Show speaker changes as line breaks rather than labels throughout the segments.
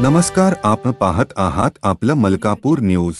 नमस्कार, आपण पाहत आहात आपलं मलकापूर न्यूज।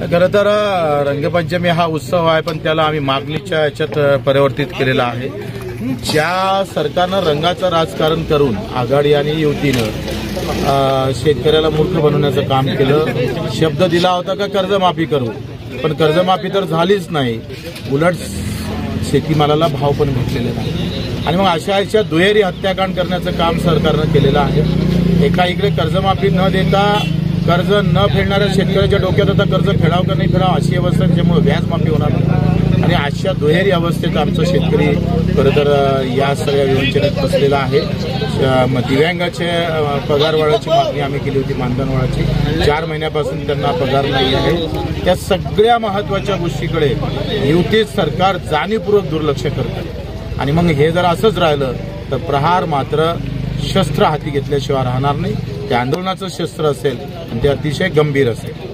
खरं तर रंगपंचमी हा उत्सव आहे, पण त्याला आम्ही मागणीच्या याच्यात परिवर्तित केलेला आहे। ज्या सरकारनं रंगाचं राजकारण करून आघाडी आणि युतीनं शेतकऱ्याला मूर्ख बनवण्याचं काम केलं। शब्द दिला होता का कर्जमाफी करू, पण कर्जमाफी तर झालीच नाही, उलट शेतीमालाला भाव पण भेटलेले नाही। आणि मग अशा दुहेरी हत्याकांड करण्याचं काम सरकारनं केलेलं आहे। एका इकडे कर्जमाफी न देता कर्ज न फेडणाऱ्या शेतकऱ्याच्या डोक्यात आता कर्ज फेडाव का नाही फेडाव अशी अवस्था, त्याच्यामुळे व्याज माफी होणार नाही। आणि अशा दुहेरी अवस्थेत आमचा शेतकरी खरं तर या सगळ्या विवंचनेत बसलेला आहे। दिव्यांगाचे पगार वाढायची मागणी आम्ही केली होती, मानधन वाढायची। 4 महिन्यापासून त्यांना पगार नाही आहे। त्या सगळ्या महत्वाच्या गोष्टीकडे युती सरकार जाणीवपूर्वक दुर्लक्ष करतं। आणि मग हे जर असंच राहिलं तर प्रहार मात्र शस्त्र हाती घेतल्याशिवाय राहणार नाही। ते आंदोलनाचं शस्त्र असेल आणि ते अतिशय गंभीर असेल।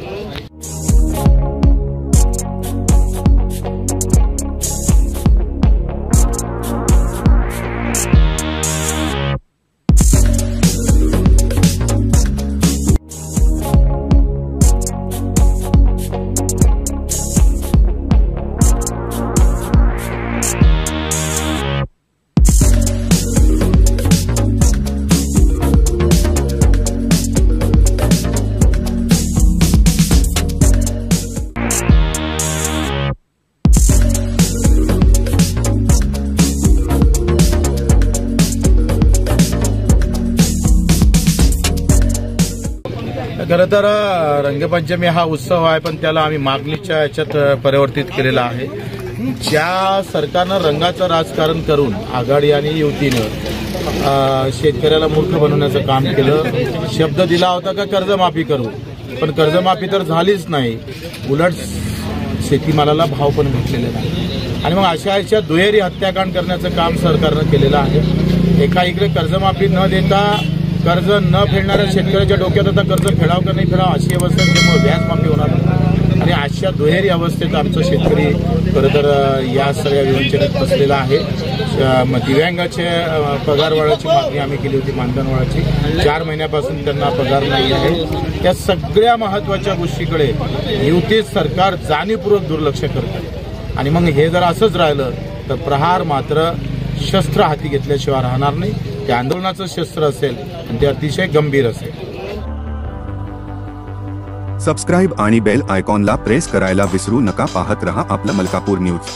खरं तर रंगपंचमी हा उत्सव आहे, पण त्याला आम्ही मागणीच्या याच्यात परिवर्तित केलेला आहे। ज्या सरकारनं रंगाचं राजकारण करून आघाडी आणि युतीनं शेतकऱ्याला मूर्ख बनवण्याचं काम केलं। शब्द दिला होता का कर्जमाफी करू, पण कर्जमाफी तर झालीच नाही, उलट शेतीमालाला भाव पण भेटलेले नाही। आणि मग अशा दुहेरी हत्याकांड करण्याचं काम सरकारनं केलेलं आहे। एका इकडे कर्जमाफी न देता कर्ज न फेडणाऱ्या शेतकऱ्याच्या डोक्यात आता कर्ज फेडाव का नाही फेडाव अशी अवस्था, त्याच्यामुळे व्याज माफी होणार नाही। आणि अशा दुहेरी अवस्थेत आमचा शेतकरी खरं तर या सगळ्या विवंचनेत बसलेला आहे। दिव्यांगाचे पगार वाढायची मागणी आम्ही केली होती, मानधन वाढायची। 4 महिन्यापासून त्यांना पगार नाही आहे। त्या सगळ्या महत्वाच्या गोष्टीकडे युती सरकार जाणीवपूर्वक दुर्लक्ष करतं। आणि मग हे जर असंच राहिलं तर प्रहार मात्र शस्त्र हाती घेतल्याशिवाय राहणार नाही। ते आंदोलनाचं शस्त्र असेल आणि ते अतिशय गंभीर असेल।
सबस्क्राइब आणि बेल आयकॉनला प्रेस करायला विसरू नका। पाहत रहा आपलं मलकापूर न्यूज।